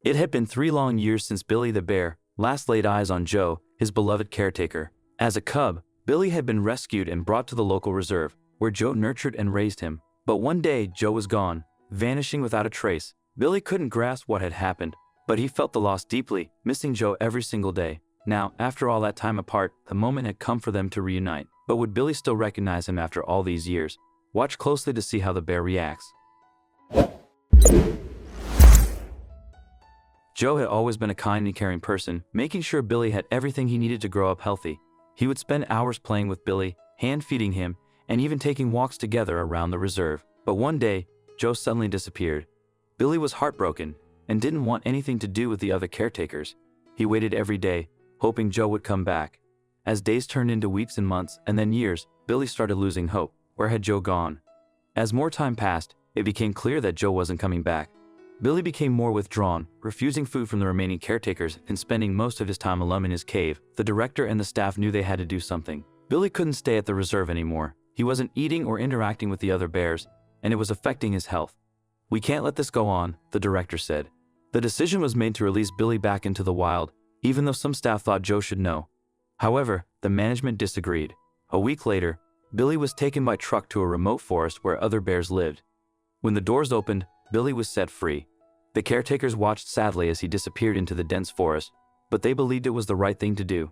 It had been 3 long years since Billy the bear last laid eyes on Joe, his beloved caretaker. As a cub, Billy had been rescued and brought to the local reserve, where Joe nurtured and raised him. But one day, Joe was gone, vanishing without a trace. Billy couldn't grasp what had happened, but he felt the loss deeply, missing Joe every single day. Now, after all that time apart, the moment had come for them to reunite. But would Billy still recognize him after all these years? Watch closely to see how the bear reacts. Joe had always been a kind and caring person, making sure Billy had everything he needed to grow up healthy. He would spend hours playing with Billy, hand-feeding him, and even taking walks together around the reserve. But one day, Joe suddenly disappeared. Billy was heartbroken and didn't want anything to do with the other caretakers. He waited every day, hoping Joe would come back. As days turned into weeks and months and then years, Billy started losing hope. Where had Joe gone? As more time passed, it became clear that Joe wasn't coming back. Billy became more withdrawn, refusing food from the remaining caretakers and spending most of his time alone in his cave. The director and the staff knew they had to do something. Billy couldn't stay at the reserve anymore. He wasn't eating or interacting with the other bears, and it was affecting his health. "We can't let this go on," the director said. The decision was made to release Billy back into the wild, even though some staff thought Joe should know. However, the management disagreed. A week later, Billy was taken by truck to a remote forest where other bears lived. When the doors opened, Billy was set free. The caretakers watched sadly as he disappeared into the dense forest, but they believed it was the right thing to do.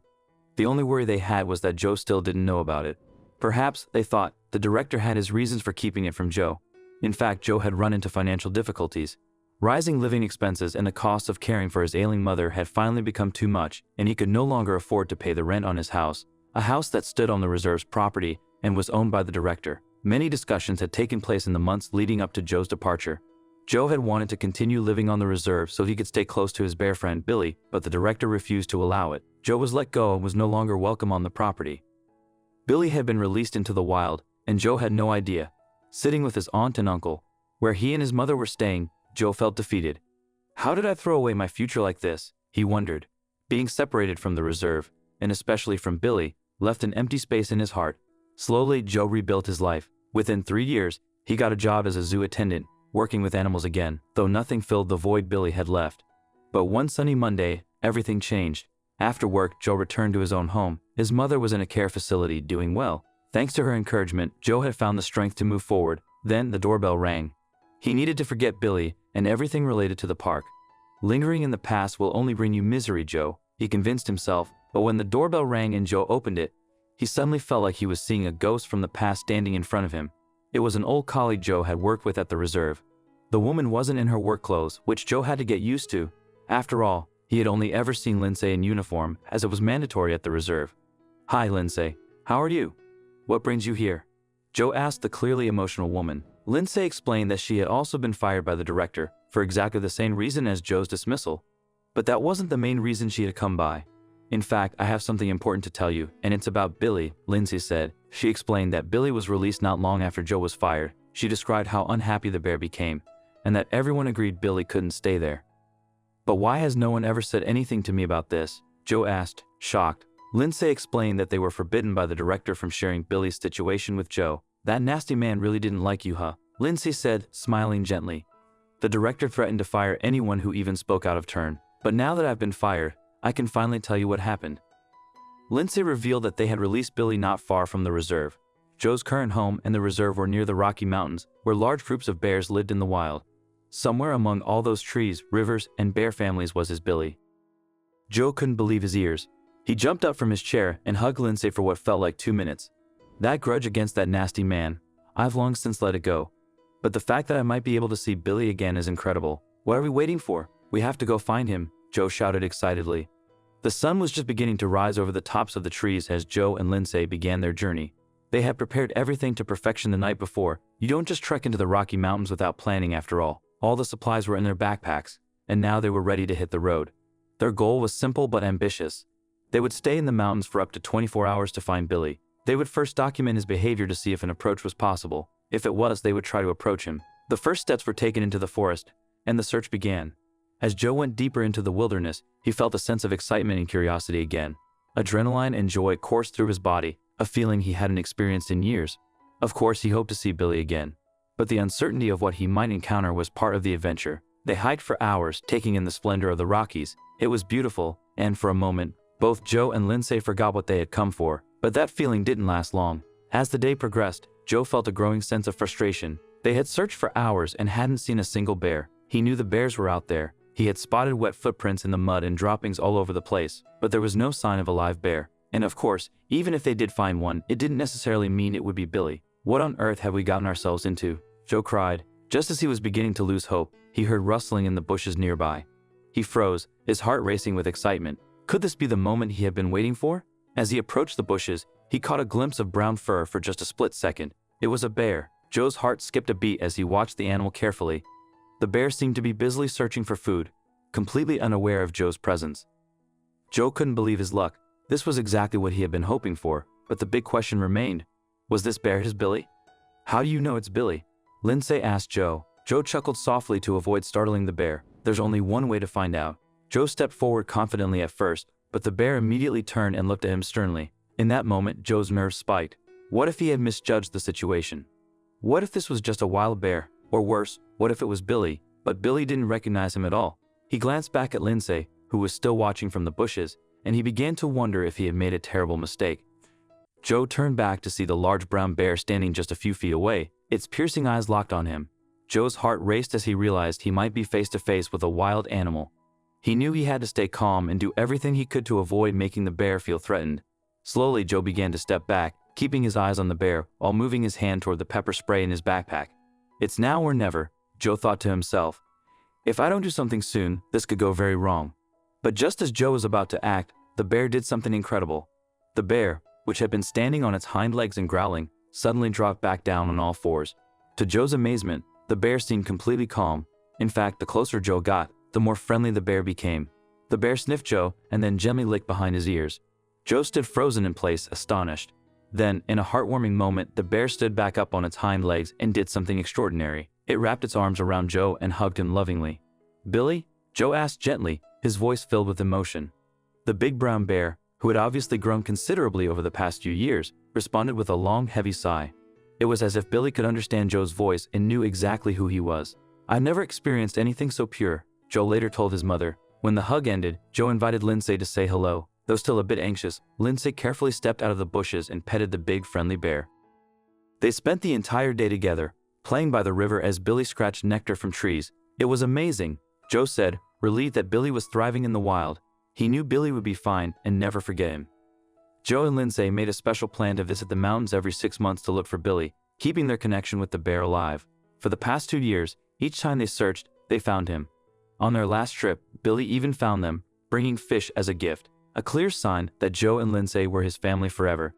The only worry they had was that Joe still didn't know about it. Perhaps, they thought, the director had his reasons for keeping it from Joe. In fact, Joe had run into financial difficulties. Rising living expenses and the cost of caring for his ailing mother had finally become too much, and he could no longer afford to pay the rent on his house, a house that stood on the reserve's property and was owned by the director. Many discussions had taken place in the months leading up to Joe's departure. Joe had wanted to continue living on the reserve so he could stay close to his bear friend Billy, but the director refused to allow it. Joe was let go and was no longer welcome on the property. Billy had been released into the wild, and Joe had no idea. Sitting with his aunt and uncle, where he and his mother were staying, Joe felt defeated. "How did I throw away my future like this?" he wondered. Being separated from the reserve, and especially from Billy, left an empty space in his heart. Slowly, Joe rebuilt his life. Within 3 years, he got a job as a zoo attendant, working with animals again, though nothing filled the void Billy had left. But one sunny Monday, everything changed. After work, Joe returned to his own home. His mother was in a care facility, doing well. Thanks to her encouragement, Joe had found the strength to move forward. Then the doorbell rang. He needed to forget Billy and everything related to the park. "Lingering in the past will only bring you misery, Joe," he convinced himself. But when the doorbell rang and Joe opened it, he suddenly felt like he was seeing a ghost from the past standing in front of him. It was an old colleague Joe had worked with at the reserve. The woman wasn't in her work clothes, which Joe had to get used to. After all, he had only ever seen Lindsay in uniform, as it was mandatory at the reserve. "Hi, Lindsay. How are you? What brings you here?" Joe asked the clearly emotional woman. Lindsay explained that she had also been fired by the director for exactly the same reason as Joe's dismissal. But that wasn't the main reason she had come by. "In fact, I have something important to tell you, and it's about Billy," Lindsay said. She explained that Billy was released not long after Joe was fired. She described how unhappy the bear became, and that everyone agreed Billy couldn't stay there. "But why has no one ever said anything to me about this?" Joe asked, shocked. Lindsay explained that they were forbidden by the director from sharing Billy's situation with Joe. "That nasty man really didn't like you, huh?" Lindsay said, smiling gently. "The director threatened to fire anyone who even spoke out of turn. But now that I've been fired, I can finally tell you what happened." Lindsay revealed that they had released Billy not far from the reserve. Joe's current home and the reserve were near the Rocky Mountains, where large groups of bears lived in the wild. Somewhere among all those trees, rivers, and bear families was his Billy. Joe couldn't believe his ears. He jumped up from his chair and hugged Lindsay for what felt like 2 minutes. "That grudge against that nasty man, I've long since let it go. But the fact that I might be able to see Billy again is incredible. What are we waiting for? We have to go find him," Joe shouted excitedly. The sun was just beginning to rise over the tops of the trees as Joe and Lindsay began their journey. They had prepared everything to perfection the night before. You don't just trek into the Rocky Mountains without planning, after all. All the supplies were in their backpacks, and now they were ready to hit the road. Their goal was simple but ambitious. They would stay in the mountains for up to 24 hours to find Billy. They would first document his behavior to see if an approach was possible. If it was, they would try to approach him. The first steps were taken into the forest, and the search began. As Joe went deeper into the wilderness, he felt a sense of excitement and curiosity again. Adrenaline and joy coursed through his body, a feeling he hadn't experienced in years. Of course, he hoped to see Billy again. But the uncertainty of what he might encounter was part of the adventure. They hiked for hours, taking in the splendor of the Rockies. It was beautiful, and for a moment, both Joe and Lindsay forgot what they had come for. But that feeling didn't last long. As the day progressed, Joe felt a growing sense of frustration. They had searched for hours and hadn't seen a single bear. He knew the bears were out there. He had spotted wet footprints in the mud and droppings all over the place, but there was no sign of a live bear. And of course, even if they did find one, it didn't necessarily mean it would be Billy. What on earth have we gotten ourselves into? Joe cried. Just as he was beginning to lose hope, he heard rustling in the bushes nearby. He froze, his heart racing with excitement. Could this be the moment he had been waiting for? As he approached the bushes, he caught a glimpse of brown fur for just a split second. It was a bear. Joe's heart skipped a beat as he watched the animal carefully. The bear seemed to be busily searching for food, completely unaware of Joe's presence. Joe couldn't believe his luck. This was exactly what he had been hoping for, but the big question remained. Was this bear his Billy? How do you know it's Billy? Lindsay asked Joe. Joe chuckled softly to avoid startling the bear. There's only one way to find out. Joe stepped forward confidently at first, but the bear immediately turned and looked at him sternly. In that moment, Joe's nerves spiked. What if he had misjudged the situation? What if this was just a wild bear? Or worse, what if it was Billy? But Billy didn't recognize him at all. He glanced back at Lindsay, who was still watching from the bushes, and he began to wonder if he had made a terrible mistake. Joe turned back to see the large brown bear standing just a few feet away, its piercing eyes locked on him. Joe's heart raced as he realized he might be face to face with a wild animal. He knew he had to stay calm and do everything he could to avoid making the bear feel threatened. Slowly, Joe began to step back, keeping his eyes on the bear while moving his hand toward the pepper spray in his backpack. It's now or never, Joe thought to himself. If I don't do something soon, this could go very wrong. But just as Joe was about to act, the bear did something incredible. The bear, which had been standing on its hind legs and growling, suddenly dropped back down on all fours. To Joe's amazement, the bear seemed completely calm. In fact, the closer Joe got, the more friendly the bear became. The bear sniffed Joe and then gently licked behind his ears. Joe stood frozen in place, astonished. Then, in a heartwarming moment, the bear stood back up on its hind legs and did something extraordinary. It wrapped its arms around Joe and hugged him lovingly. "Billy?" Joe asked gently, his voice filled with emotion. The big brown bear, who had obviously grown considerably over the past few years, responded with a long, heavy sigh. It was as if Billy could understand Joe's voice and knew exactly who he was. "I've never experienced anything so pure," Joe later told his mother. When the hug ended, Joe invited Lindsay to say hello. Though still a bit anxious, Lindsay carefully stepped out of the bushes and petted the big, friendly bear. They spent the entire day together, playing by the river as Billy scratched nectar from trees. It was amazing, Joe said, relieved that Billy was thriving in the wild. He knew Billy would be fine and never forget him. Joe and Lindsay made a special plan to visit the mountains every 6 months to look for Billy, keeping their connection with the bear alive. For the past 2 years, each time they searched, they found him. On their last trip, Billy even found them, bringing fish as a gift, a clear sign that Joe and Lindsay were his family forever.